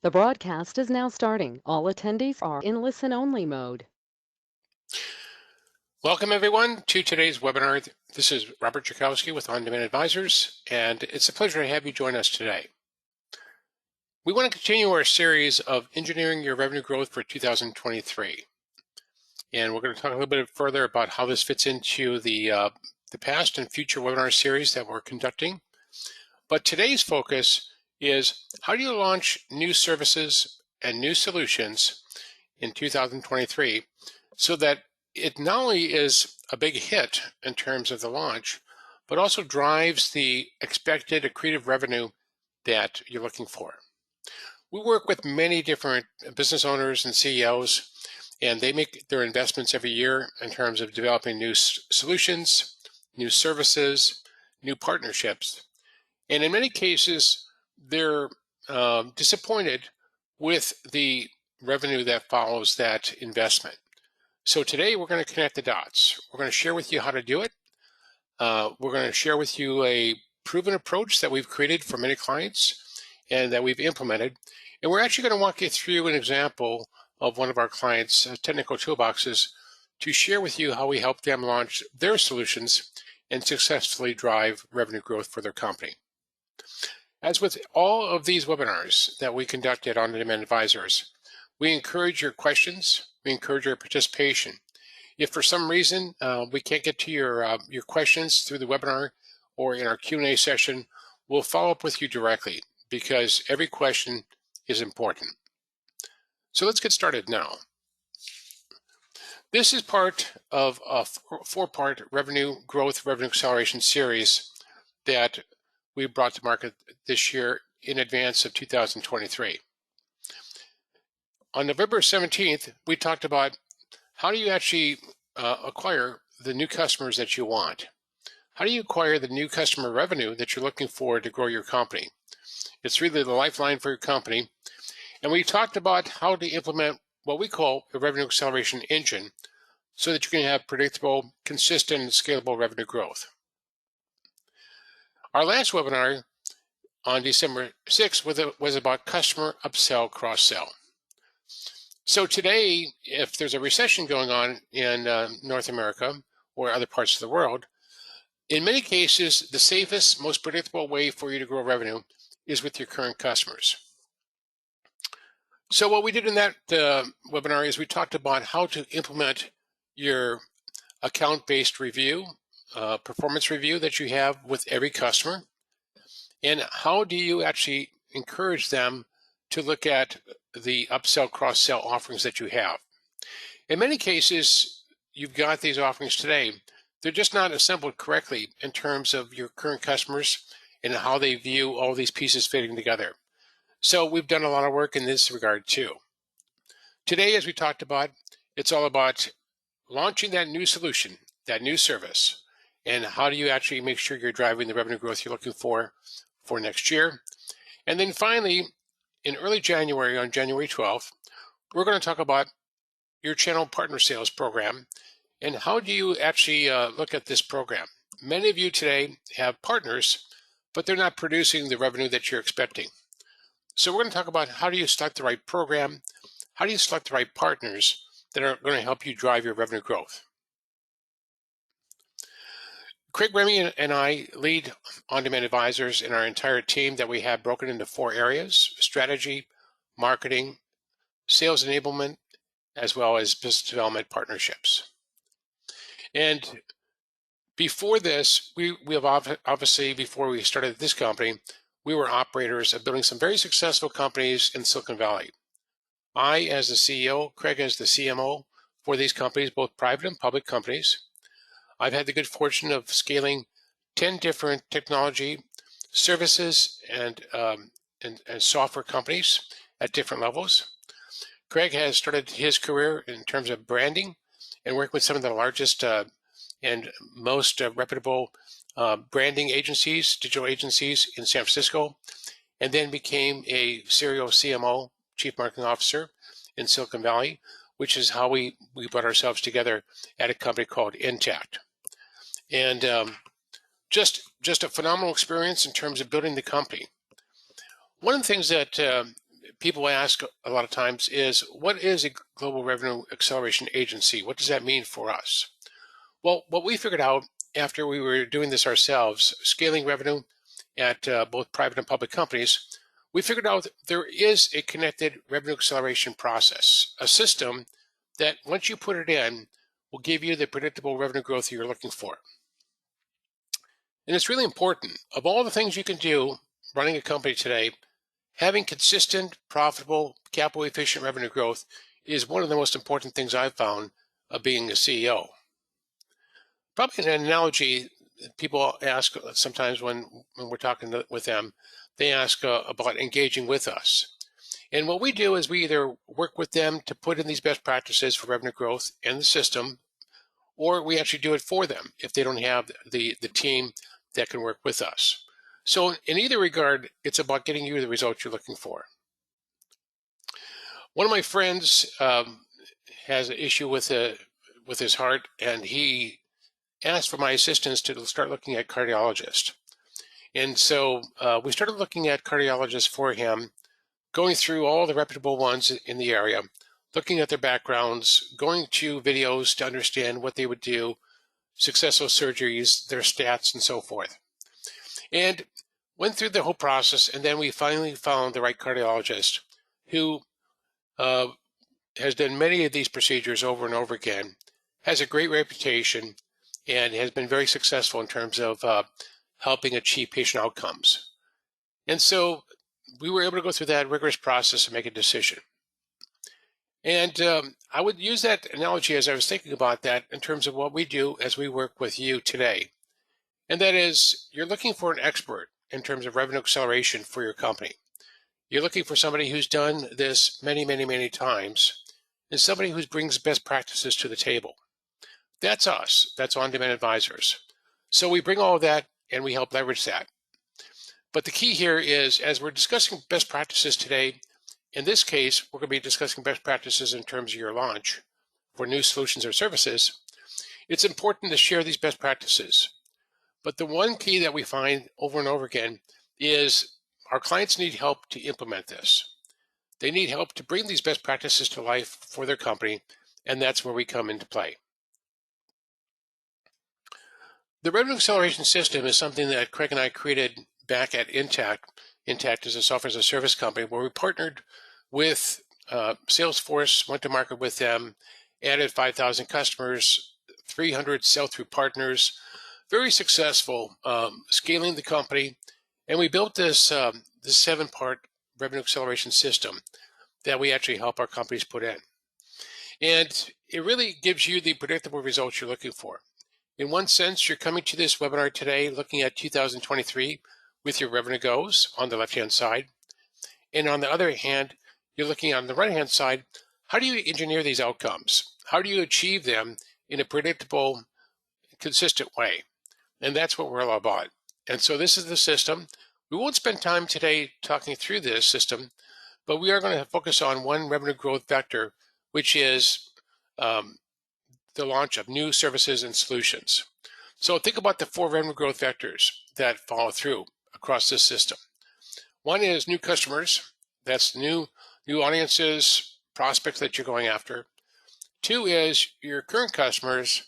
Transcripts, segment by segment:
The broadcast is now starting. All attendees are in listen-only mode. Welcome, everyone, to today's webinar. This is Robert Jakowski with On Demand Advisors, and it's a pleasure to have you join us today. We want to continue our series of engineering your revenue growth for 2023. And we're going to talk a little bit further about how this fits into the past and future webinar series that we're conducting. But today's focus is how do you launch new services and new solutions in 2023 so that it not only is a big hit in terms of the launch, but also drives the expected accretive revenue that you're looking for. We work with many different business owners and CEOs, and they make their investments every year in terms of developing new solutions, new services, new partnerships. And in many cases, they're disappointed with the revenue that follows that investment. So today we're going to connect the dots. We're going to share with you how to do it. We're going to share with you a proven approach that we've created for many clients and that we've implemented. And we're actually going to walk you through an example of one of our clients' technical toolboxes to share with you how we help them launch their solutions and successfully drive revenue growth for their company. As with all of these webinars that we conduct at On Demand Advisors, we encourage your questions. We encourage your participation. If for some reason we can't get to your questions through the webinar or in our Q&A session, we'll follow up with you directly because every question is important. So let's get started now. This is part of a four-part revenue growth, revenue acceleration series that we brought to market this year in advance of 2023. On November 17th, we talked about how do you actually acquire the new customers that you want? How do you acquire the new customer revenue that you're looking for to grow your company? It's really the lifeline for your company. And we talked about how to implement what we call a revenue acceleration engine so that you can have predictable, consistent, and scalable revenue growth. Our last webinar on December 6th was about customer upsell, cross-sell. So today, if there's a recession going on in North America or other parts of the world, in many cases, the safest, most predictable way for you to grow revenue is with your current customers. So what we did in that webinar is we talked about how to implement your account-based review, performance review that you have with every customer, and how do you actually encourage them to look at the upsell, cross-sell offerings that you have. In many cases, you've got these offerings today. They're just not assembled correctly in terms of your current customers and how they view all these pieces fitting together. So we've done a lot of work in this regard too. Today, as we talked about, it's all about launching that new solution, that new service, and how do you actually make sure you're driving the revenue growth you're looking for next year. And then finally, in early January, on January 12th, we're going to talk about your channel partner sales program and how do you actually look at this program. Many of you today have partners, but they're not producing the revenue that you're expecting. So we're going to talk about how do you select the right program, how do you select the right partners that are going to help you drive your revenue growth. Craig Remy and I lead On Demand Advisors and our entire team that we have broken into 4 areas: strategy, marketing, sales enablement, as well as business development partnerships. And before this, we have obviously, before we started this company, we were operators of building some very successful companies in Silicon Valley. I, as the CEO, Craig as the CMO for these companies, both private and public companies. I've had the good fortune of scaling 10 different technology services and software companies at different levels. Craig has started his career in terms of branding and worked with some of the largest and most reputable branding agencies, digital agencies in San Francisco, and then became a serial CMO, Chief Marketing Officer in Silicon Valley, which is how we brought ourselves together at a company called Intact. And just a phenomenal experience in terms of building the company. One of the things that people ask a lot of times is, what is a global revenue acceleration agency? What does that mean for us? Well, what we figured out after we were doing this ourselves, scaling revenue at both private and public companies, we figured out that there is a connected revenue acceleration process, a system that once you put it in, will give you the predictable revenue growth you're looking for. And it's really important. Of all the things you can do running a company today, having consistent, profitable, capital efficient revenue growth is one of the most important things I've found of being a CEO. Probably an analogy people ask sometimes when we're talking with them, they ask about engaging with us. And what we do is we either work with them to put in these best practices for revenue growth in the system, or we actually do it for them if they don't have the team that can work with us. So in either regard, it's about getting you the results you're looking for. One of my friends has an issue with his heart, and he asked for my assistance to start looking at cardiologists. And so we started looking at cardiologists for him, going through all the reputable ones in the area, looking at their backgrounds, going to videos to understand what they would do, successful surgeries, their stats, and so forth. And went through the whole process, and then we finally found the right cardiologist who has done many of these procedures over and over again, has a great reputation, and has been very successful in terms of helping achieve patient outcomes. And so we were able to go through that rigorous process and make a decision. And I would use that analogy as I was thinking about that in terms of what we do as we work with you today. And that is, you're looking for an expert in terms of revenue acceleration for your company. You're looking for somebody who's done this many, many, many times, and somebody who brings best practices to the table. That's us. That's On-Demand Advisors. So we bring all of that and we help leverage that. But the key here is, as we're discussing best practices today, in this case, we're going to be discussing best practices in terms of your launch for new solutions or services. It's important to share these best practices. But the one key that we find over and over again is our clients need help to implement this. They need help to bring these best practices to life for their company, and that's where we come into play. The revenue acceleration system is something that Craig and I created back at Intact. Intact is a software as a service company where we partnered with Salesforce, went to market with them, added 5,000 customers, 300 sell-through partners, very successful, scaling the company. And we built this 7-part revenue acceleration system that we actually help our companies put in. And it really gives you the predictable results you're looking for. In one sense, you're coming to this webinar today looking at 2023 with your revenue goals on the left-hand side. And on the other hand, you're looking on the right-hand side, how do you engineer these outcomes? How do you achieve them in a predictable, consistent way? And that's what we're all about. And so this is the system. We won't spend time today talking through this system, but we are going to focus on one revenue growth vector, which is the launch of new services and solutions. So think about the 4 revenue growth vectors that follow through across this system. One is new customers. That's new audiences, prospects that you're going after. 2 is your current customers,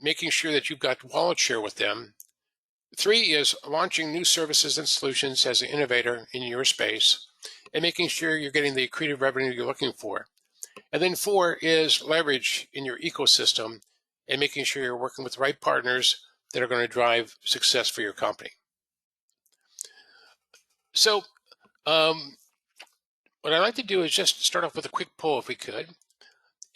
making sure that you've got wallet share with them. 3 is launching new services and solutions as an innovator in your space and making sure you're getting the accretive revenue you're looking for. And then 4 is leverage in your ecosystem and making sure you're working with the right partners that are going to drive success for your company. So what I'd like to do is just start off with a quick poll, if we could,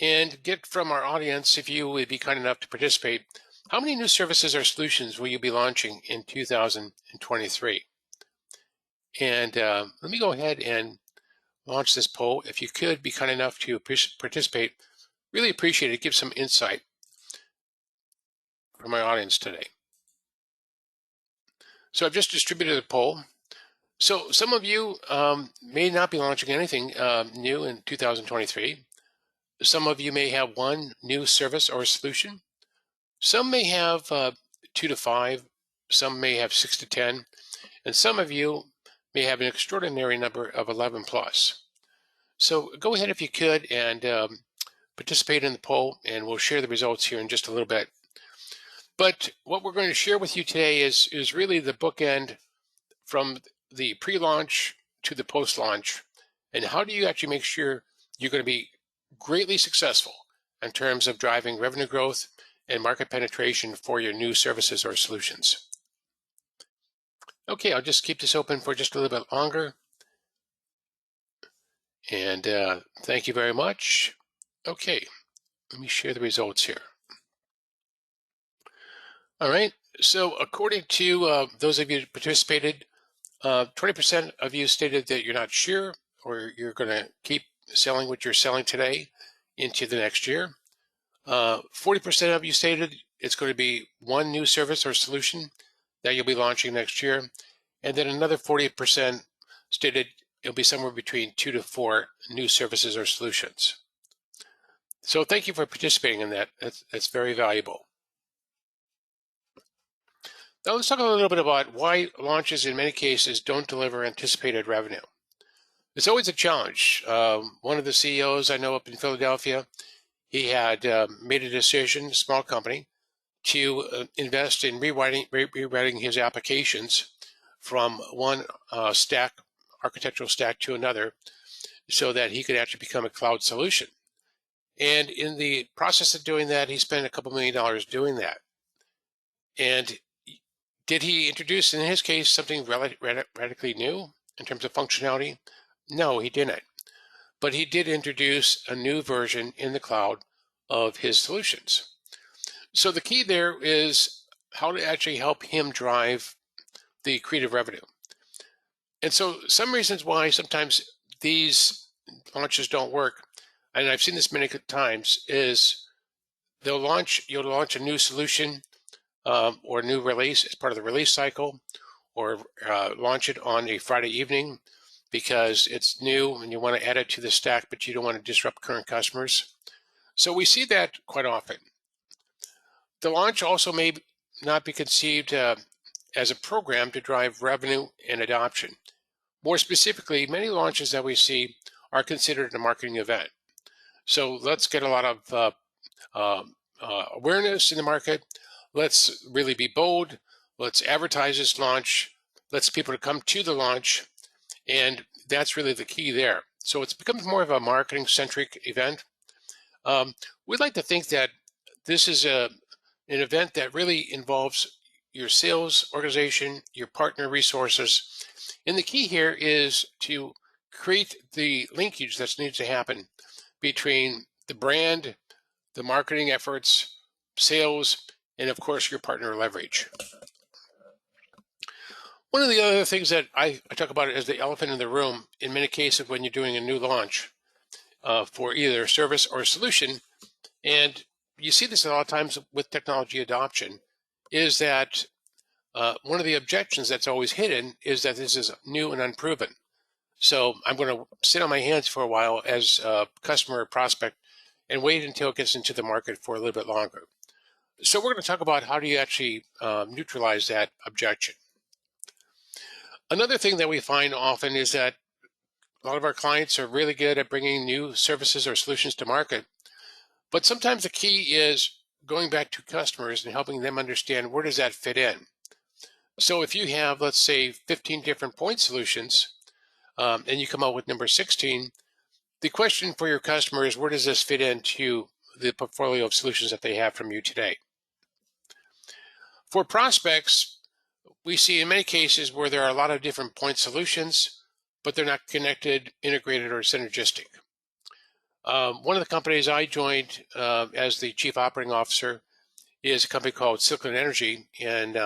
and get from our audience, if you would be kind enough to participate, how many new services or solutions will you be launching in 2023? And let me go ahead and launch this poll. If you could be kind enough to participate, really appreciate it. Give some insight from my audience today. So I've just distributed a poll. So some of you may not be launching anything new in 2023. Some of you may have one new service or solution. Some may have 2 to 5. Some may have 6 to 10. And some of you may have an extraordinary number of 11 plus. So go ahead if you could and participate in the poll, and we'll share the results here in just a little bit. But what we're going to share with you today is really the bookend from the pre-launch to the post-launch, and how do you actually make sure you're going to be greatly successful in terms of driving revenue growth and market penetration for your new services or solutions. Okay, I'll just keep this open for just a little bit longer. And thank you very much. Okay, let me share the results here. All right, so according to those of you who participated, 20% of you stated that you're not sure or you're going to keep selling what you're selling today into the next year. 40% of you stated it's going to be one new service or solution that you'll be launching next year. And then another 40% stated it'll be somewhere between 2 to 4 new services or solutions. So thank you for participating in that. That's very valuable. Now let's talk a little bit about why launches in many cases don't deliver anticipated revenue. It's always a challenge. One of the CEOs I know up in Philadelphia, he had made a decision, a small company, to invest in rewriting his applications from one architectural stack to another, so that he could actually become a cloud solution. And in the process of doing that, he spent a couple $1 million doing that. And did he introduce, in his case, something radically new in terms of functionality? No, he didn't. But he did introduce a new version in the cloud of his solutions. So the key there is how to actually help him drive the creative revenue. And so some reasons why sometimes these launches don't work, and I've seen this many times, is you'll launch a new solution or new release as part of the release cycle, or launch it on a Friday evening because it's new and you want to add it to the stack, but you don't want to disrupt current customers. So we see that quite often. The launch also may not be conceived as a program to drive revenue and adoption. More specifically, many launches that we see are considered a marketing event. So let's get a lot of awareness in the market. Let's really be bold. Let's advertise this launch. Let's people to come to the launch. And that's really the key there. So it's become more of a marketing-centric event. We'd like to think that this is an event that really involves your sales organization, your partner resources. And the key here is to create the linkage that needs to happen between the brand, the marketing efforts, sales, and of course your partner leverage. One of the other things that I talk about as the elephant in the room in many cases when you're doing a new launch for either a service or a solution, and you see this a lot of times with technology adoption, is that one of the objections that's always hidden is that this is new and unproven. So I'm going to sit on my hands for a while as a customer or prospect and wait until it gets into the market for a little bit longer. So we're going to talk about how do you actually neutralize that objection. Another thing that we find often is that a lot of our clients are really good at bringing new services or solutions to market, but sometimes the key is going back to customers and helping them understand where does that fit in. So if you have, let's say, 15 different point solutions, and you come out with number 16, the question for your customer is where does this fit into the portfolio of solutions that they have from you today? For prospects, we see in many cases where there are a lot of different point solutions, but they're not connected, integrated, or synergistic. One of the companies I joined as the chief operating officer is a company called Silicon Energy in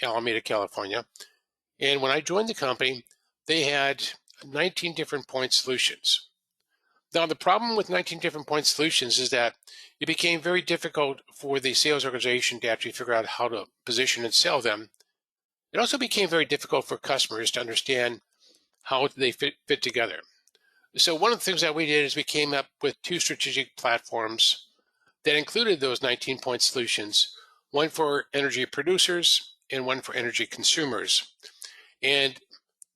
Alameda, California. And when I joined the company, they had 19 different point solutions. Now, the problem with 19 different point solutions is that it became very difficult for the sales organization to actually figure out how to position and sell them. It also became very difficult for customers to understand how they fit together. So one of the things that we did is we came up with 2 strategic platforms that included those 19 point solutions, one for energy producers and one for energy consumers. And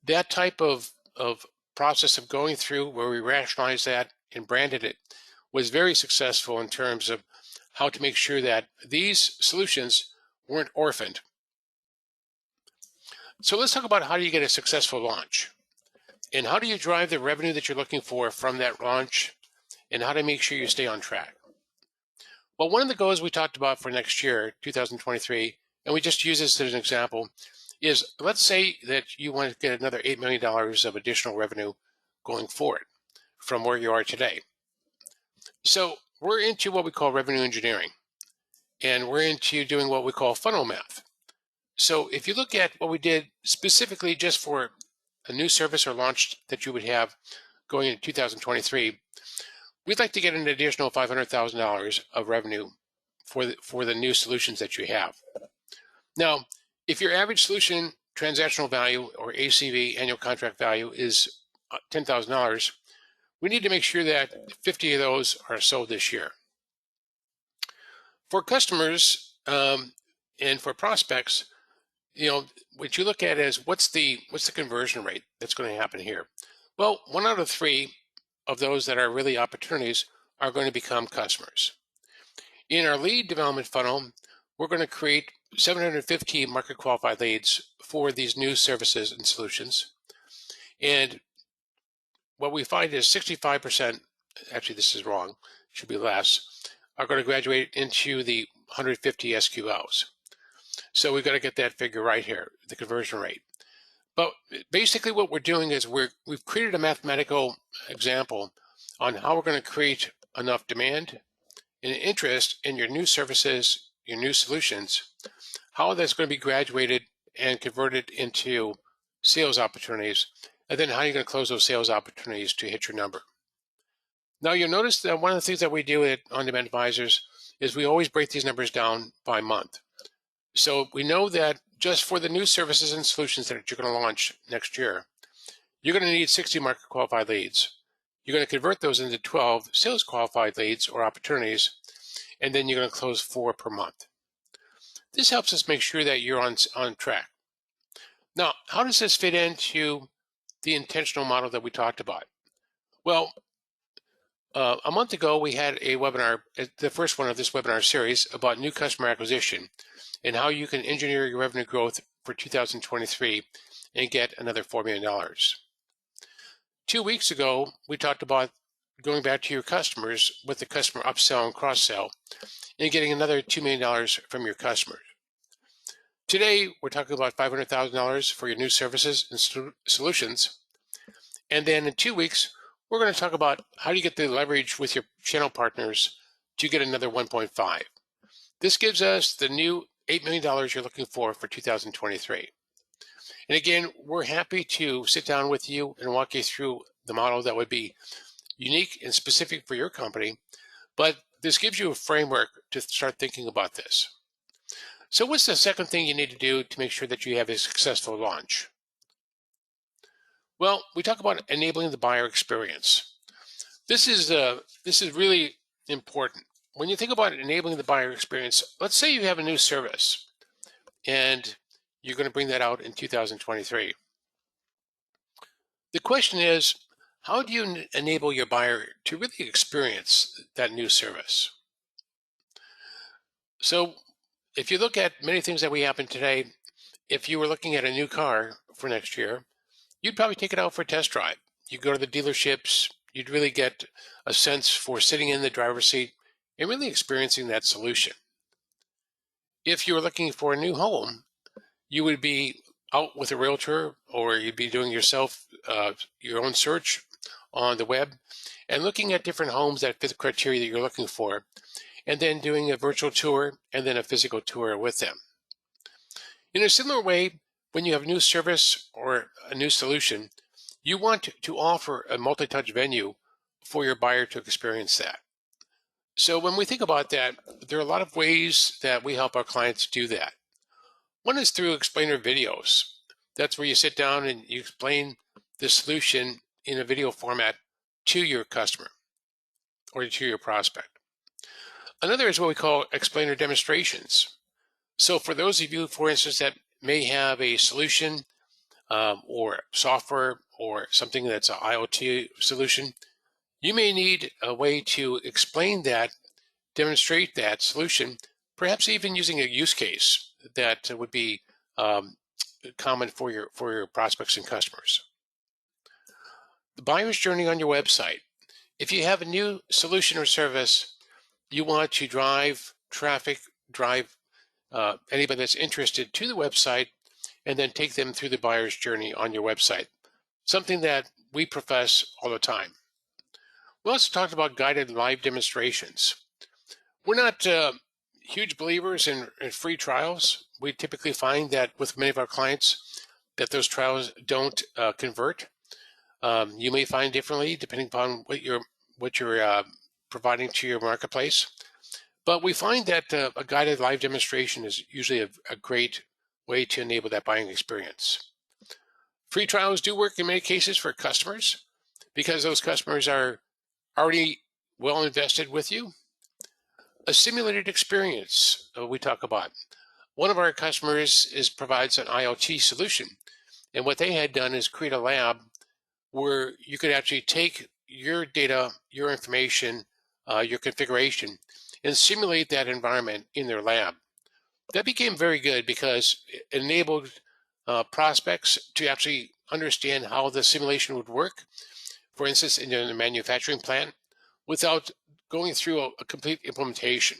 that type of process of going through where we rationalized that and branded it was very successful in terms of how to make sure that these solutions weren't orphaned. So let's talk about how do you get a successful launch and how do you drive the revenue that you're looking for from that launch and how to make sure you stay on track. Well, one of the goals we talked about for next year, 2023, and we just use this as an example, is let's say that you want to get another $8 million of additional revenue going forward from where you are today. So we're into what we call revenue engineering, and we're into doing what we call funnel math. So if you look at what we did specifically just for a new service or launch that you would have going into 2023, we'd like to get an additional $500,000 of revenue for the new solutions that you have. Now, if your average solution transactional value or ACV, annual contract value, is $10,000, we need to make sure that 50 of those are sold this year. For customers and for prospects, what you look at is what's the conversion rate that's going to happen here. Well, 1 out of 3 of those that are really opportunities are going to become customers. In our lead development funnel, we're going to create 750 market qualified leads for these new services and solutions. And what we find is 65%, actually this is wrong, should be less, are going to graduate into the 150 SQLs. So we've got to get that figure right here, the conversion rate. But basically what we're doing is we've created a mathematical example on how we're going to create enough demand and interest in your new services, your new solutions, how that's going to be graduated and converted into sales opportunities, and then how you're going to close those sales opportunities to hit your number. Now you'll notice that one of the things that we do at On Demand Advisors is we always break these numbers down by month. So we know that just for the new services and solutions that you're going to launch next year, you're going to need 60 market qualified leads. You're going to convert those into 12 sales qualified leads or opportunities, and then you're going to close 4 per month. This helps us make sure that you're on track. Now, how does this fit into the intentional model that we talked about? Well, a month ago, we had a webinar, the first one of this webinar series, about new customer acquisition and how you can engineer your revenue growth for 2023 and get another $4 million. 2 weeks ago, we talked about going back to your customers with the customer upsell and cross-sell and getting another $2 million from your customers. Today, we're talking about $500,000 for your new services and solutions. And then in 2 weeks, we're going to talk about how do you get the leverage with your channel partners to get another 1.5. This gives us the new $8 million you're looking for 2023. And again, we're happy to sit down with you and walk you through the model that would be unique and specific for your company, but this gives you a framework to start thinking about this. So what's the second thing you need to do to make sure that you have a successful launch? Well, we talk about enabling the buyer experience. This is really important. When you think about enabling the buyer experience, let's say you have a new service and you're going to bring that out in 2023. The question is, how do you enable your buyer to really experience that new service? So if you look at many things that we happen today, if you were looking at a new car for next year, you'd probably take it out for a test drive. You go to the dealerships, you'd really get a sense for sitting in the driver's seat and really experiencing that solution. If you were looking for a new home, you would be out with a realtor or you'd be doing yourself your own search on the web and looking at different homes that fit the criteria that you're looking for, and then doing a virtual tour and then a physical tour with them. In a similar way, when you have a new service or a new solution, you want to offer a multi-touch venue for your buyer to experience that. So when we think about that, there are a lot of ways that we help our clients do that. One is through explainer videos. That's where you sit down and you explain the solution in a video format to your customer or to your prospect. Another is what we call explainer demonstrations. So for those of you, for instance, that may have a solution or software or something that's an IoT solution, you may need a way to explain that, demonstrate that solution, perhaps even using a use case that would be um, common for your prospects and customers. The buyer's journey on your website. If you have a new solution or service, you want to drive traffic, drive anybody that's interested to the website, and then take them through the buyer's journey on your website, something that we profess all the time. We also talked about guided live demonstrations. We're not huge believers in free trials. We typically find that with many of our clients that those trials don't convert. You may find differently depending upon what you're providing to your marketplace. But we find that a guided live demonstration is usually a great way to enable that buying experience. Free trials do work in many cases for customers because those customers are already well invested with you. A simulated experience we talk about. One of our customers provides an IoT solution, and what they had done is create a lab where you could actually take your data, your information, your configuration, and simulate that environment in their lab. That became very good because it enabled prospects to actually understand how the simulation would work, for instance, in a manufacturing plant, without going through a complete implementation.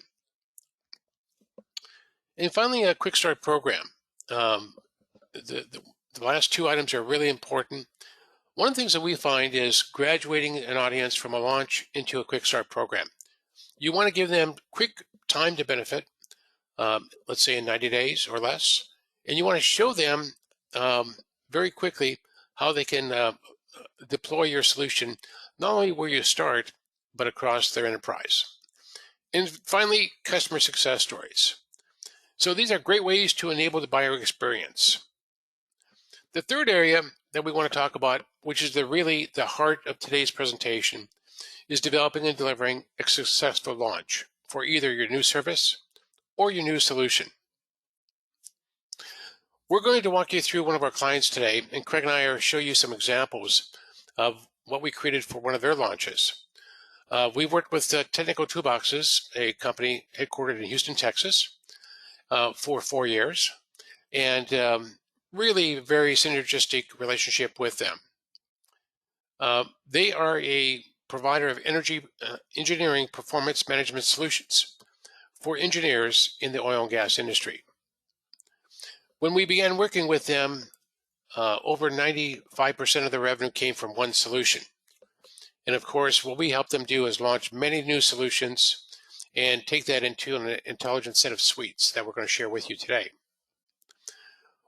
And finally, a quick start program. The last two items are really important. One of the things that we find is graduating an audience from a launch into a quick start program. You want to give them quick time to benefit, let's say in 90 days or less, and you want to show them very quickly how they can deploy your solution, not only where you start, but across their enterprise. And finally, customer success stories. So these are great ways to enable the buyer experience. The third area that we want to talk about, which is really the heart of today's presentation, is developing and delivering a successful launch for either your new service or your new solution. We're going to walk you through one of our clients today, and Craig and I will show you some examples of what we created for one of their launches. We've worked with Technical Toolboxes, a company headquartered in Houston, Texas, for 4 years, and really very synergistic relationship with them. They are a provider of engineering performance management solutions for engineers in the oil and gas industry. When we began working with them, over 95% of the revenue came from one solution. And of course, what we help them do is launch many new solutions and take that into an intelligent set of suites that we're going to share with you today.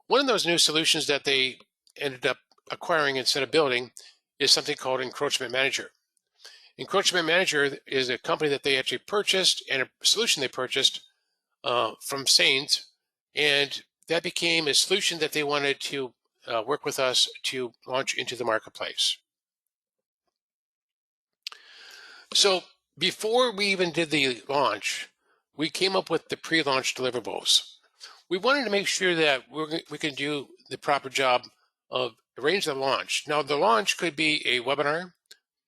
One of those new solutions that they ended up acquiring instead of building is something called Encroachment Manager. Encroachment Manager is a company that they actually purchased and a solution they purchased from Sanes, and that became a solution that they wanted to work with us to launch into the marketplace. So before we even did the launch, we came up with the pre-launch deliverables. We wanted to make sure that we can do the proper job of arranging the launch. Now, the launch could be a webinar.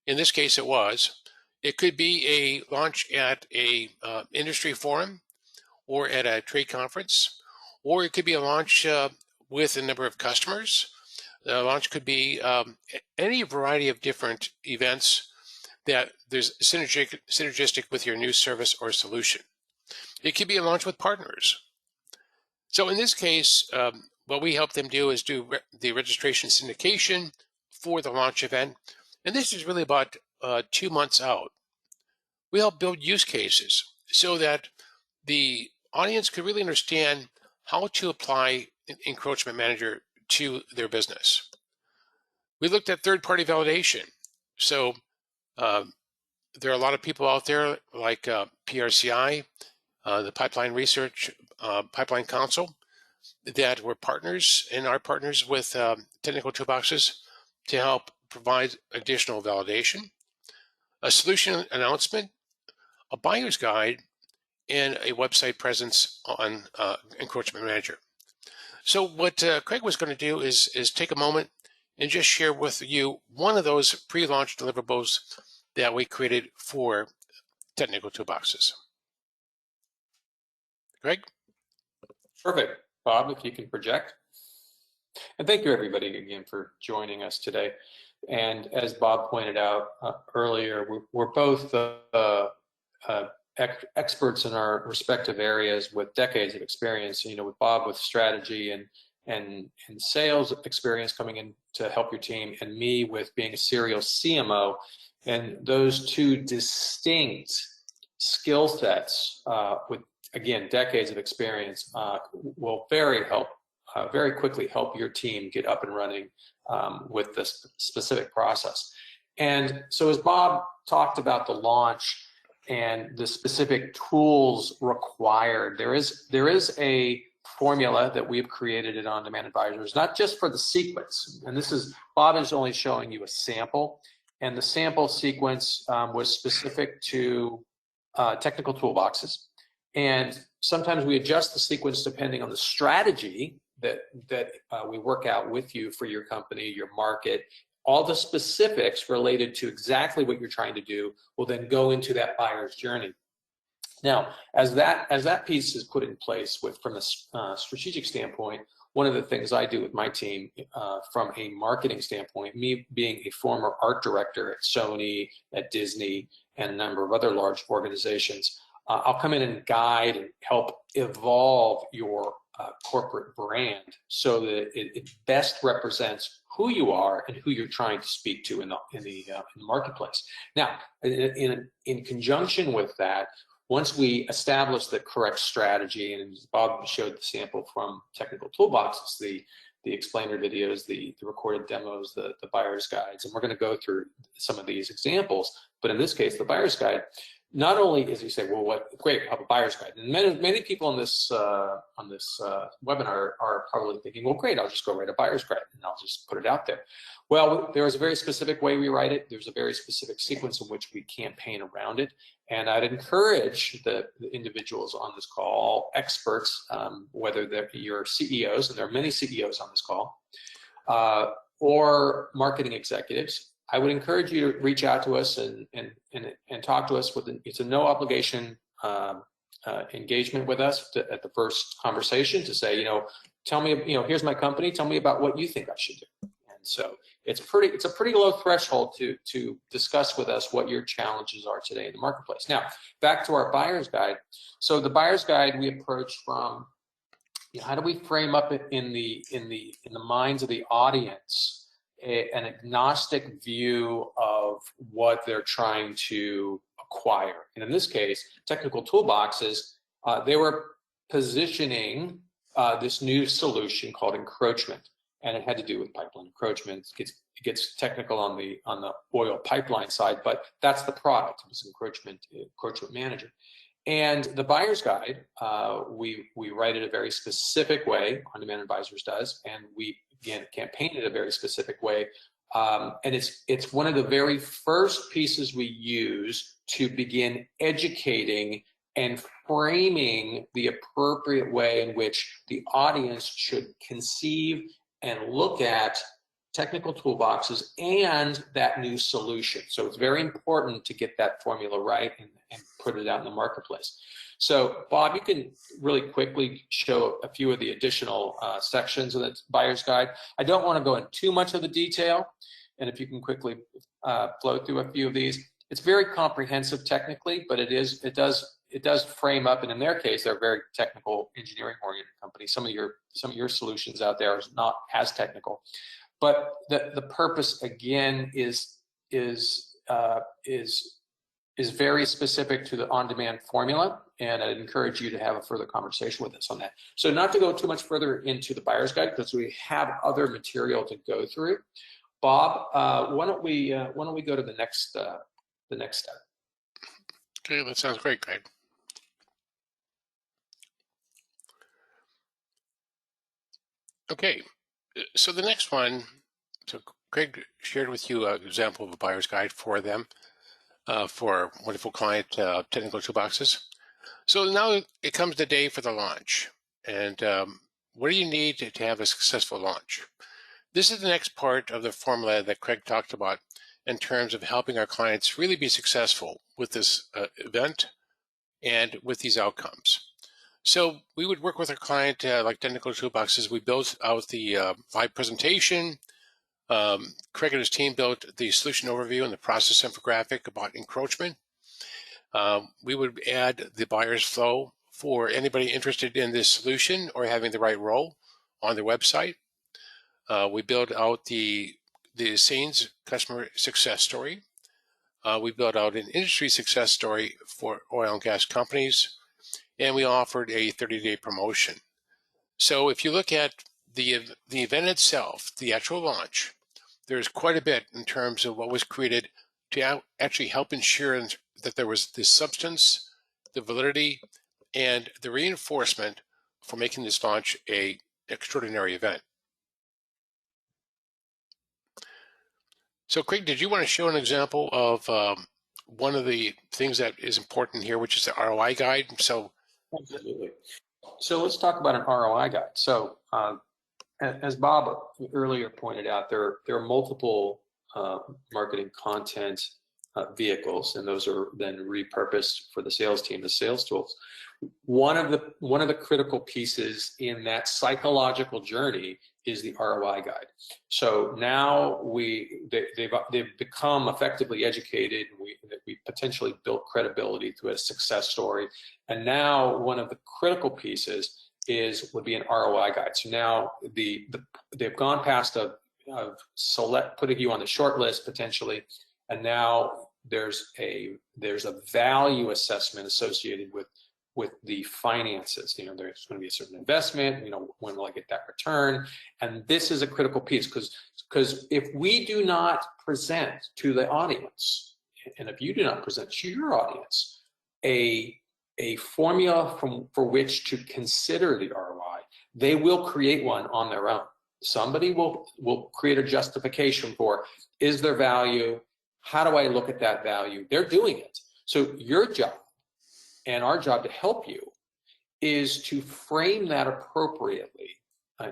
In this case, it was. It could be a launch at a industry forum or at a trade conference, or it could be a launch with a number of customers. The launch could be any variety of different events that there's synergistic with your new service or solution. It could be a launch with partners. So in this case, what we help them do is do the registration syndication for the launch event. And this is really about 2 months out. We help build use cases so that the audience could really understand how to apply an Encroachment Manager to their business. We looked at third-party validation. So there are a lot of people out there like PRCI, the Pipeline Research Pipeline Council, that were partners and are partners with Technical Toolboxes to help provide additional validation, a solution announcement, a buyer's guide, and a website presence on Encroachment Manager. So what Craig was going to do is take a moment and just share with you one of those pre-launch deliverables that we created for Technical Toolboxes. Greg? Perfect. Bob, if you can project. And thank you, everybody, again, for joining us today. And as Bob pointed out earlier, we're both experts in our respective areas with decades of experience. You know, with Bob with strategy and sales experience coming in to help your team, and me with being a serial CMO. And those two distinct skill sets with, again, decades of experience will very quickly help your team get up and running with this specific process. And so as Bob talked about the launch and the specific tools required, there is a formula that we've created at On Demand Advisors, not just for the sequence. And this is, Bob is only showing you a sample, and the sample sequence was specific to technical toolboxes. And sometimes we adjust the sequence depending on the strategy that we work out with you for your company, your market. All the specifics related to exactly what you're trying to do will then go into that buyer's journey. Now, as that piece is put in place from a strategic standpoint, one of the things I do with my team from a marketing standpoint, me being a former art director at Sony, at Disney, and a number of other large organizations, I'll come in and guide and help evolve your corporate brand so that it best represents who you are and who you're trying to speak to in the marketplace. Now, in conjunction with that, once we establish the correct strategy, and Bob showed the sample from Technical Toolboxes, the explainer videos, the recorded demos, the buyer's guides, and we're going to go through some of these examples. But in this case, the buyer's guide, not only is you say, well, what great, I have a buyer's guide, and many people on this webinar are probably thinking, well, great, I'll just go write a buyer's guide and I'll just put it out there. Well, there's a very specific way we write it. There's a very specific sequence in which we campaign around it, and I'd encourage the individuals on this call, all experts, whether they're your CEOs, and there are many CEOs on this call, or marketing executives. I would encourage you to reach out to us and talk to us. It's a no obligation engagement with us at the first conversation to say, tell me, here's my company. Tell me about what you think I should do. And so it's a pretty low threshold to discuss with us what your challenges are today in the marketplace. Now, back to our buyer's guide. So the buyer's guide we approach from, how do we frame up in the minds of the audience an agnostic view of what they're trying to acquire. And in this case, Technical Toolboxes, they were positioning this new solution called encroachment, and it had to do with pipeline encroachment. It gets technical on the oil pipeline side, but that's the product. It was encroachment manager. And the buyer's guide, we write it a very specific way, On Demand Advisors does, and we again campaign it a very specific way. And it's one of the very first pieces we use to begin educating and framing the appropriate way in which the audience should conceive and look at Technical Toolboxes and that new solution. So it's very important to get that formula right and put it out in the marketplace. So Bob, you can really quickly show a few of the additional sections of the buyer's guide. I don't want to go into too much of the detail, and if you can quickly flow through a few of these. It's very comprehensive technically, but it does frame up, and in their case, they're a very technical engineering oriented company. Some of your solutions out there is not as technical. But the purpose again is very specific to the on-demand formula, and I'd encourage you to have a further conversation with us on that. So not to go too much further into the buyer's guide because we have other material to go through. Bob, why don't we go to the next step? Okay, that sounds great, Greg. Okay, so the next one, so Greg shared with you an example of a buyer's guide for them, for a wonderful client, Technical Toolboxes. So now it comes the day for the launch. And what do you need to have a successful launch? This is the next part of the formula that Craig talked about in terms of helping our clients really be successful with this event and with these outcomes. So we would work with our client like technical toolboxes. We built out the live presentation. Craig and his team built the solution overview and the process infographic about encroachment. We would add the buyer's flow for anybody interested in this solution or having the right role on their website. We build out the scenes customer success story. We built out an industry success story for oil and gas companies, and we offered a 30-day promotion. So if you look at the event itself, the actual launch, there's quite a bit in terms of what was created to actually help ensure that there was the substance, the validity, and the reinforcement for making this launch an extraordinary event. So Craig, did you want to show an example of one of the things that is important here, which is the ROI guide? So, absolutely. So let's talk about an ROI guide. So as Bob earlier pointed out, there are multiple marketing content vehicles, and those are then repurposed for the sales team, the sales tools. One of the critical pieces in that psychological journey is the ROI guide. So now they've become effectively educated. We potentially built credibility through a success story, and now one of the critical pieces would be an ROI guide. So now they've gone past putting you on the short list potentially, and now there's a value assessment associated with the finances. There's going to be a certain investment. When will I get that return? And this is a critical piece because if we do not present to the audience, and if you do not present to your audience a formula for which to consider the ROI, they will create one on their own. Somebody will create a justification for, is there value? How do I look at that value? They're doing it. So your job and our job to help you is to frame that appropriately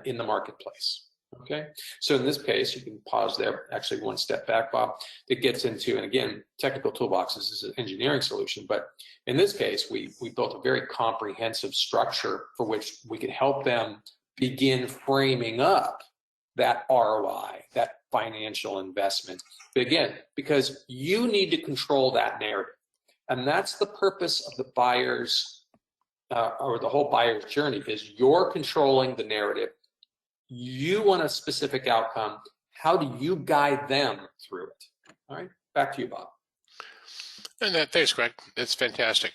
in the marketplace. Okay, so in this case, you can pause there, actually one step back, Bob. It gets into, and again, technical toolboxes is an engineering solution, but in this case, we built a very comprehensive structure for which we can help them begin framing up that ROI, that financial investment. But again, because you need to control that narrative. And that's the purpose of the buyer's, or the whole buyer's journey, is you're controlling the narrative. You want a specific outcome. How do you guide them through it? All right, back to you, Bob. And thanks, Greg. That's fantastic.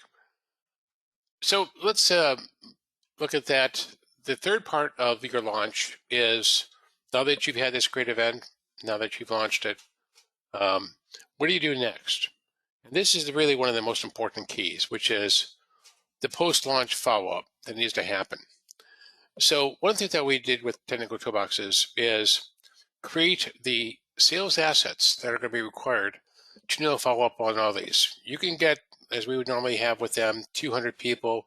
So let's look at that. The third part of your launch is, now that you've had this great event, now that you've launched it, what do you do next? And this is really one of the most important keys, which is the post-launch follow-up that needs to happen. So one thing that we did with technical toolboxes is create the sales assets that are going to be required to follow up on all these. You can get, as we would normally have with them, 200 people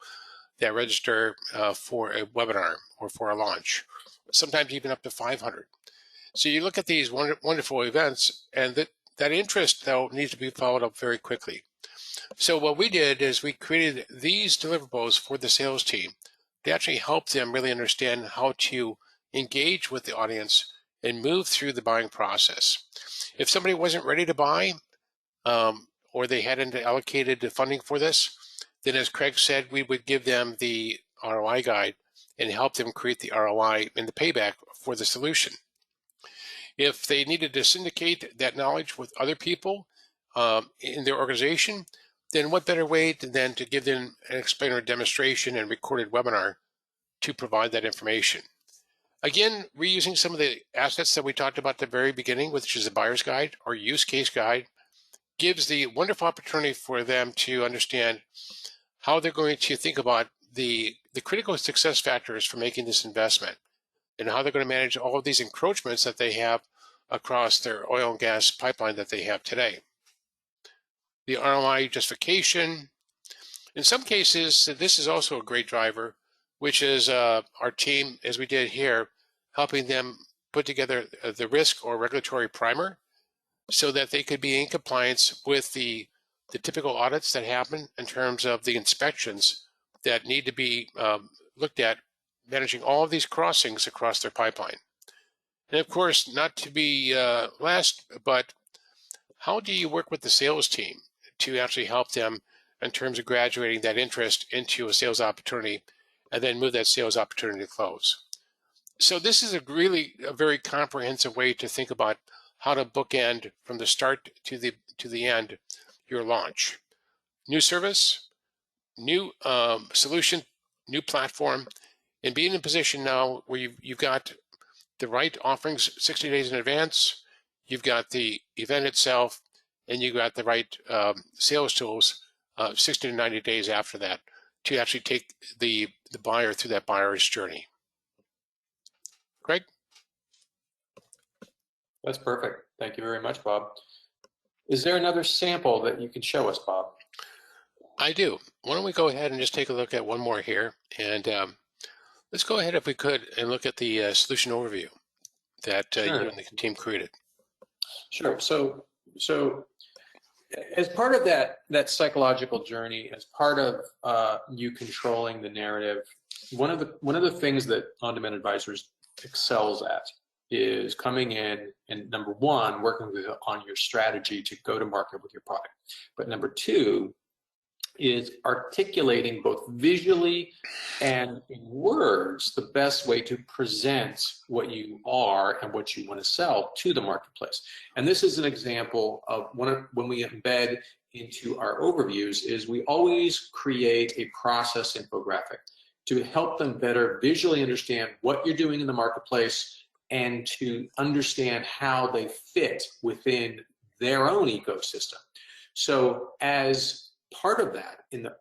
that register for a webinar or for a launch, sometimes even up to 500. So you look at these wonderful events, and that interest, though, needs to be followed up very quickly. So what we did is we created these deliverables for the sales team to actually help them really understand how to engage with the audience and move through the buying process. If somebody wasn't ready to buy, or they hadn't allocated the funding for this, then as Craig said, we would give them the ROI guide and help them create the ROI and the payback for the solution. If they needed to syndicate that knowledge with other people in their organization, then what better way than to give them an explainer demonstration and recorded webinar to provide that information. Again, reusing some of the assets that we talked about at the very beginning, which is the buyer's guide or use case guide, gives the wonderful opportunity for them to understand how they're going to think about the critical success factors for making this investment and how they're going to manage all of these encroachments that they have across their oil and gas pipeline that they have today. The ROI justification. In some cases, this is also a great driver, which is our team, as we did here, helping them put together the risk or regulatory primer so that they could be in compliance with the typical audits that happen in terms of the inspections that need to be looked at, managing all of these crossings across their pipeline. And of course, not to be last, but how do you work with the sales team to actually help them in terms of graduating that interest into a sales opportunity and then move that sales opportunity to close? So this is a very comprehensive way to think about how to bookend from the start to the end your launch. New service, new solution, new platform, and being in a position now where you've got the right offerings 60 days in advance, you've got the event itself, and you've got the right sales tools 60 to 90 days after that to actually take the buyer through that buyer's journey. Greg? That's perfect. Thank you very much, Bob. Is there another sample that you can show us, Bob? I do. Why don't we go ahead and just take a look at one more here. And let's go ahead, if we could, and look at the solution overview that Sure. you and the team created. Sure. So as part of that psychological journey, as part of you controlling the narrative, one of the things that On-Demand Advisors excels at is coming in and, number one, working on your strategy to go to market with your product. But number two is articulating both visually and in words the best way to present what you are and what you want to sell to the marketplace. And this is an example of when we embed into our overviews is we always create a process infographic to help them better visually understand what you're doing in the marketplace and to understand how they fit within their own ecosystem. So as part of that, in the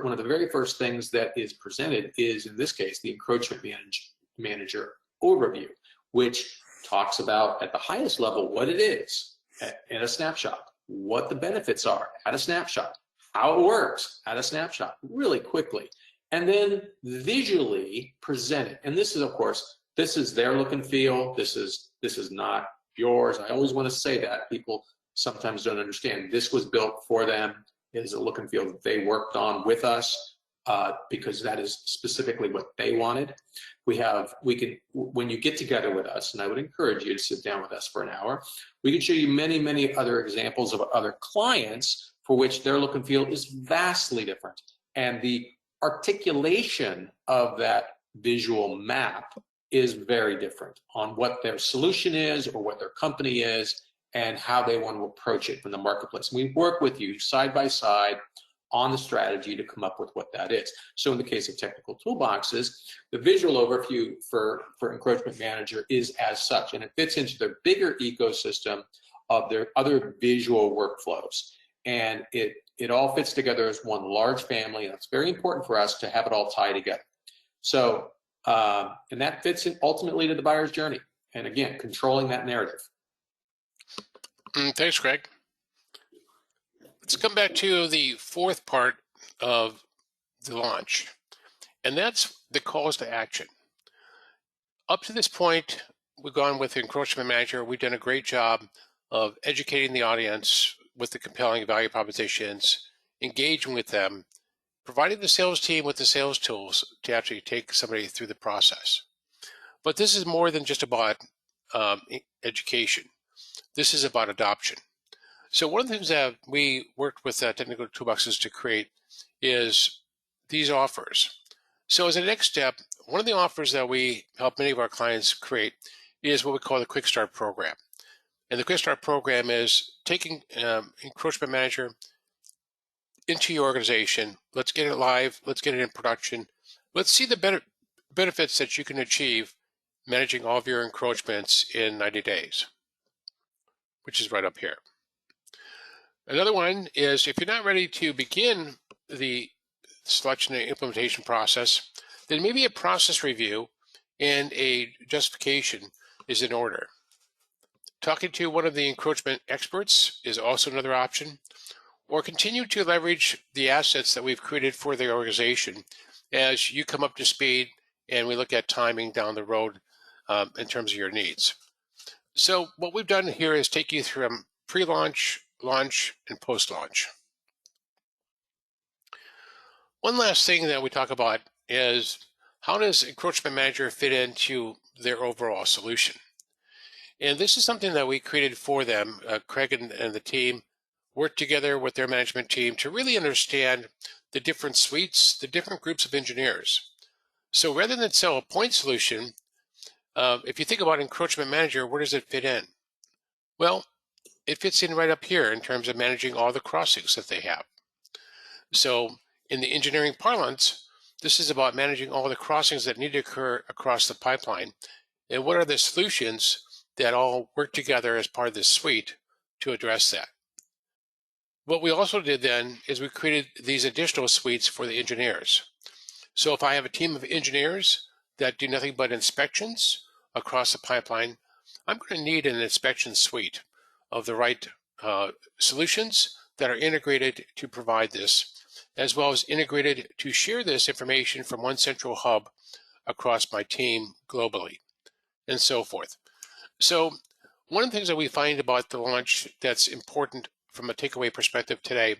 one of the very first things that is presented is, in this case, the Encroachment Manager overview, which talks about at the highest level what it is at a snapshot, what the benefits are at a snapshot, how it works at a snapshot, really quickly, and then visually present it. And this is, of course, this is their look and feel. This is not yours. I always want to say that. People sometimes don't understand. This was built for them. It is a look and feel that they worked on with us because that is specifically what they wanted. When you get together with us, and I would encourage you to sit down with us for an hour, we can show you many, many other examples of other clients for which their look and feel is vastly different. And the articulation of that visual map is very different on what their solution is or what their company is and how they want to approach it from the marketplace. We work with you side by side on the strategy to come up with what that is. So in the case of technical toolboxes, the visual overview for Encroachment Manager is as such, and it fits into their bigger ecosystem of their other visual workflows. And it all fits together as one large family, and it's very important for us to have it all tie together. So, and that fits in ultimately to the buyer's journey. And again, controlling that narrative. Thanks, Greg. Let's come back to the fourth part of the launch, and that's the calls to action. Up to this point, we've gone with Encroachment Manager. We've done a great job of educating the audience with the compelling value propositions, engaging with them, providing the sales team with the sales tools to actually take somebody through the process. But this is more than just about education. This is about adoption. So one of the things that we worked with Technical Toolboxes to create is these offers. So as a next step, one of the offers that we help many of our clients create is what we call the Quick Start program. And the Quick Start program is taking Encroachment Manager into your organization. Let's get it live. Let's get it in production. Let's see the benefits that you can achieve managing all of your encroachments in 90 days, which is right up here. Another one is if you're not ready to begin the selection and implementation process, then maybe a process review and a justification is in order. Talking to one of the encroachment experts is also another option, or continue to leverage the assets that we've created for the organization as you come up to speed and we look at timing down the road in terms of your needs. So what we've done here is take you through pre-launch, launch, and post-launch. One last thing that we talk about is how does Encroachment Manager fit into their overall solution? And this is something that we created for them. Craig and the team worked together with their management team to really understand the different suites, the different groups of engineers. So rather than sell a point solution, if you think about Encroachment Manager, where does it fit in? Well, it fits in right up here in terms of managing all the crossings that they have. So in the engineering parlance, this is about managing all the crossings that need to occur across the pipeline. And what are the solutions that all work together as part of this suite to address that? What we also did then is we created these additional suites for the engineers. So if I have a team of engineers that do nothing but inspections across the pipeline, I'm going to need an inspection suite of the right solutions that are integrated to provide this, as well as integrated to share this information from one central hub across my team globally, and so forth. So one of the things that we find about the launch that's important from a takeaway perspective today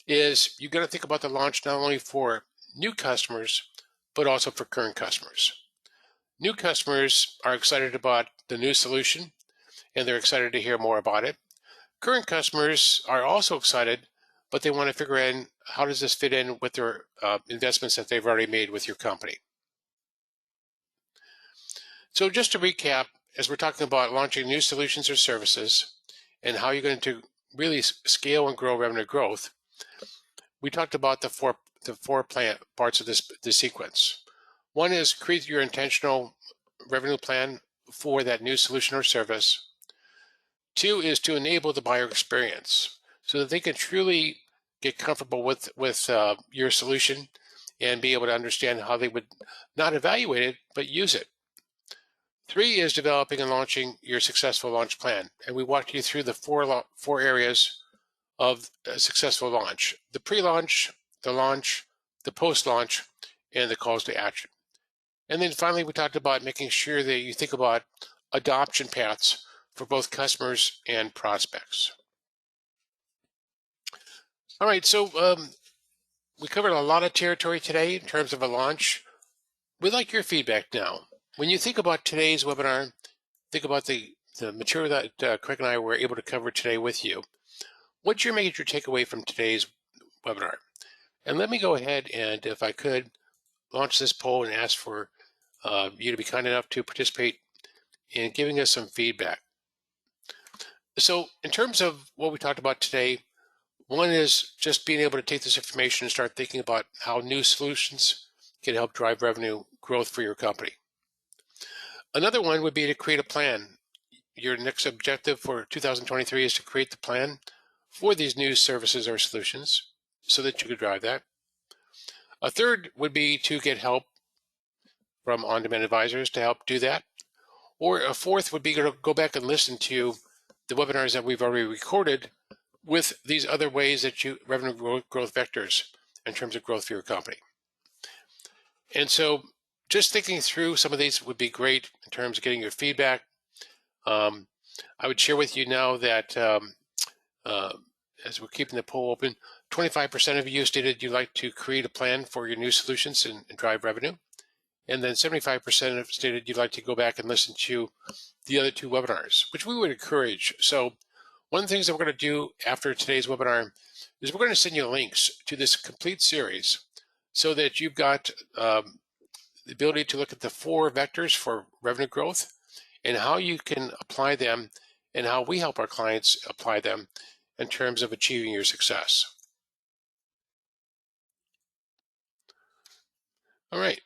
is you've got to think about the launch not only for new customers, but also for current customers. New customers are excited about the new solution, and they're excited to hear more about it. Current customers are also excited, but they want to figure out how does this fit in with their investments that they've already made with your company. So just to recap, as we're talking about launching new solutions or services and how you're going to really scale and grow revenue growth, we talked about the four parts of this sequence. One is create your intentional revenue plan for that new solution or service. Two is to enable the buyer experience so that they can truly get comfortable with your solution and be able to understand how they would not evaluate it, but use it. Three is developing and launching your successful launch plan. And we walked you through the four areas of a successful launch: the pre-launch, the launch, the post-launch, and the calls to action. And then finally, we talked about making sure that you think about adoption paths for both customers and prospects. All right, so we covered a lot of territory today in terms of a launch. We'd like your feedback now. When you think about today's webinar, think about the material that Craig and I were able to cover today with you. What's your major takeaway from today's webinar? And let me go ahead and, if I could, launch this poll and ask for you to be kind enough to participate in giving us some feedback. So in terms of what we talked about today, one is just being able to take this information and start thinking about how new solutions can help drive revenue growth for your company. Another one would be to create a plan. Your next objective for 2023 is to create the plan for these new services or solutions so that you could drive that. A third would be to get help from on-demand advisors to help do that. Or a fourth would be to go back and listen to the webinars that we've already recorded with these other ways that you revenue growth vectors in terms of growth for your company. And so just thinking through some of these would be great in terms of getting your feedback. I would share with you now that as we're keeping the poll open, 25% of you stated you'd like to create a plan for your new solutions and drive revenue. And then 75% have stated you'd like to go back and listen to the other two webinars, which we would encourage. So one of the things that we're going to do after today's webinar is we're going to send you links to this complete series so that you've got the ability to look at the four vectors for revenue growth and how you can apply them and how we help our clients apply them in terms of achieving your success. All right.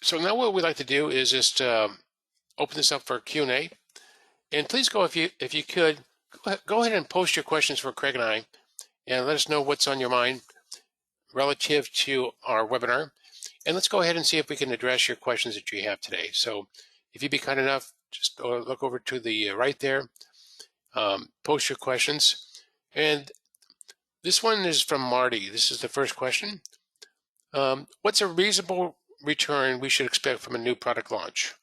So now what we'd like to do is just open this up for Q&A. And please go, if you could, go ahead and post your questions for Craig and I, and let us know what's on your mind relative to our webinar. And let's go ahead and see if we can address your questions that you have today. So if you'd be kind enough, just look over to the right there, post your questions. And this one is from Marty. This is the first question. What's a reasonable return we should expect from a new product launch?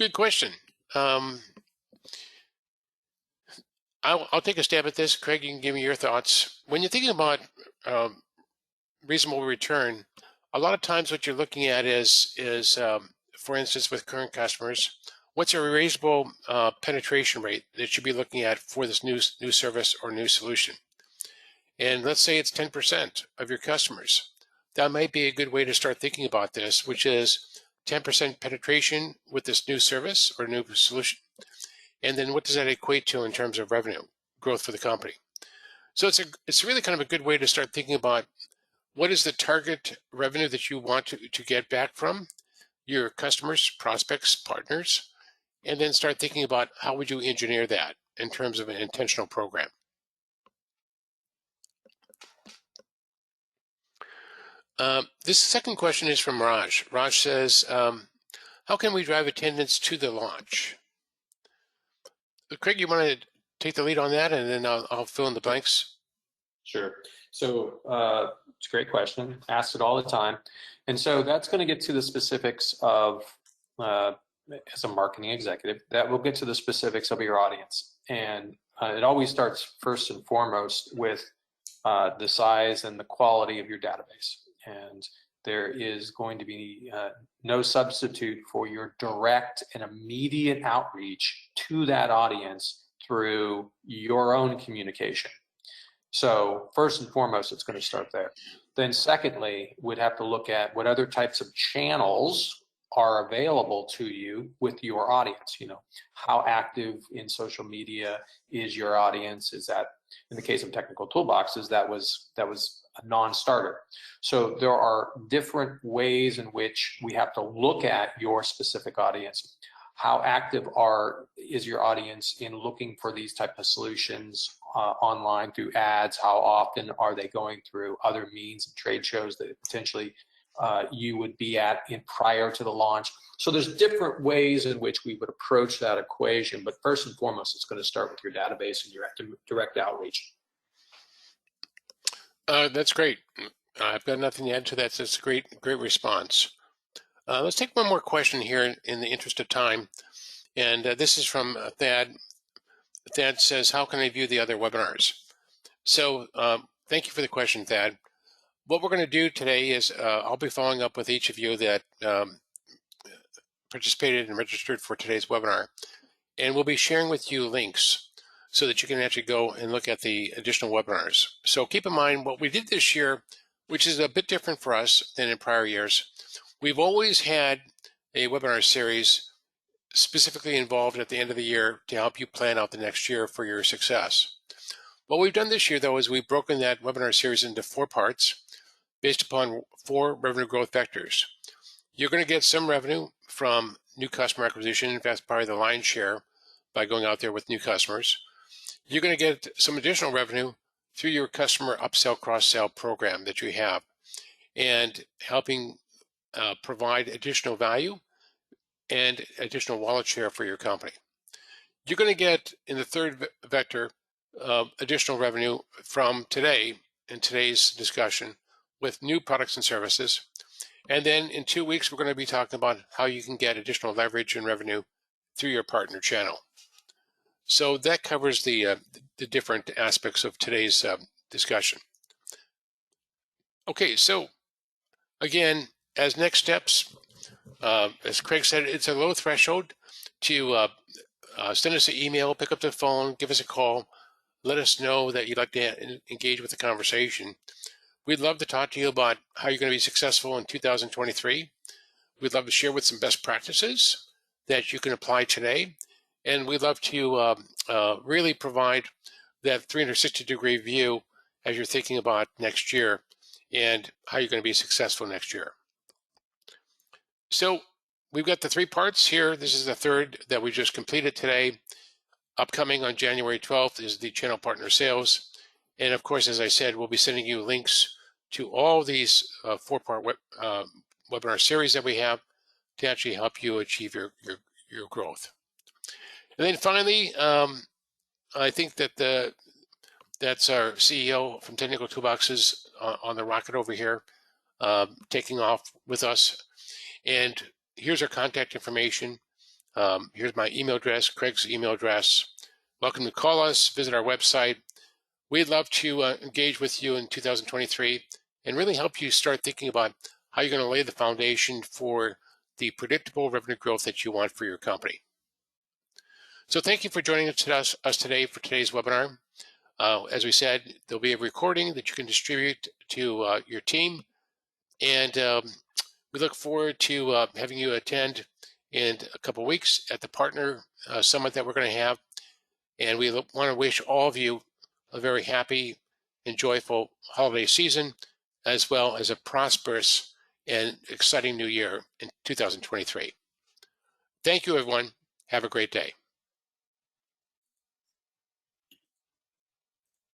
Good question. I'll take a stab at this. Craig, you can give me your thoughts. When you're thinking about reasonable return, a lot of times what you're looking at is for instance, with current customers, what's a reasonable penetration rate that you'd be looking at for this new service or new solution? And let's say it's 10% of your customers. That might be a good way to start thinking about this, which is 10% penetration with this new service or new solution. And then what does that equate to in terms of revenue growth for the company? So it's really kind of a good way to start thinking about what is the target revenue that you want to get back from your customers, prospects, partners, and then start thinking about how would you engineer that in terms of an intentional program. This second question is from Raj. Raj says, how can we drive attendance to the launch? Craig, you want to take the lead on that, and then I'll fill in the blanks? Sure. So it's a great question. Asked it all the time. And so that's going to get to the specifics of, as a marketing executive, that will get to the specifics of your audience. And it always starts first and foremost with the size and the quality of your database. And there is going to be no substitute for your direct and immediate outreach to that audience through your own communication. So first and foremost, it's going to start there. Then secondly, we'd have to look at what other types of channels are available to you with your audience. You know, how active in social media is your audience? Is that, in the case of technical toolboxes, that was a non-starter. So there are different ways in which we have to look at your specific audience. How active is your audience in looking for these type of solutions online through ads? How often are they going through other means and trade shows that potentially you would be at prior to the launch? So there's different ways in which we would approach that equation, but first and foremost, it's going to start with your database and your direct outreach. That's great. I've got nothing to add to that. So it's a great response. Let's take one more question here in the interest of time. And this is from Thad. Thad says, how can I view the other webinars? So thank you for the question, Thad. What we're going to do today is I'll be following up with each of you that participated and registered for today's webinar. And we'll be sharing with you links so that you can actually go and look at the additional webinars. So keep in mind what we did this year, which is a bit different for us than in prior years. We've always had a webinar series specifically involved at the end of the year to help you plan out the next year for your success. What we've done this year, though, is we've broken that webinar series into 4 parts based upon 4 revenue growth vectors. You're going to get some revenue from new customer acquisition. In fact, probably the lion's share by going out there with new customers. You're going to get some additional revenue through your customer upsell, cross-sell program that you have and helping provide additional value and additional wallet share for your company. You're going to get, in the third vector, additional revenue from today in today's discussion with new products and services. And then in 2 weeks, we're going to be talking about how you can get additional leverage and revenue through your partner channel. So that covers the different aspects of today's discussion. Okay, so again, as next steps, as Craig said, it's a low threshold to send us an email, pick up the phone, give us a call, let us know that you'd like to engage with the conversation. We'd love to talk to you about how you're going to be successful in 2023. We'd love to share with some best practices that you can apply today. And we'd love to really provide that 360-degree view as you're thinking about next year and how you're going to be successful next year. So we've got the 3 parts here. This is the third that we just completed today. Upcoming on January 12th is the channel partner sales. And of course, as I said, we'll be sending you links to all these 4-part webinar series that we have to actually help you achieve your growth. And then finally, I think that that's our CEO from Technical Toolboxes on the rocket over here, taking off with us. And here's our contact information. Here's my email address, Craig's email address. Welcome to call us, visit our website. We'd love to engage with you in 2023 and really help you start thinking about how you're going to lay the foundation for the predictable revenue growth that you want for your company. So thank you for joining us today for today's webinar. As we said, there'll be a recording that you can distribute to your team. And we look forward to having you attend in a couple of weeks at the partner summit that we're going to have. And we want to wish all of you a very happy and joyful holiday season, as well as a prosperous and exciting new year in 2023. Thank you, everyone. Have a great day.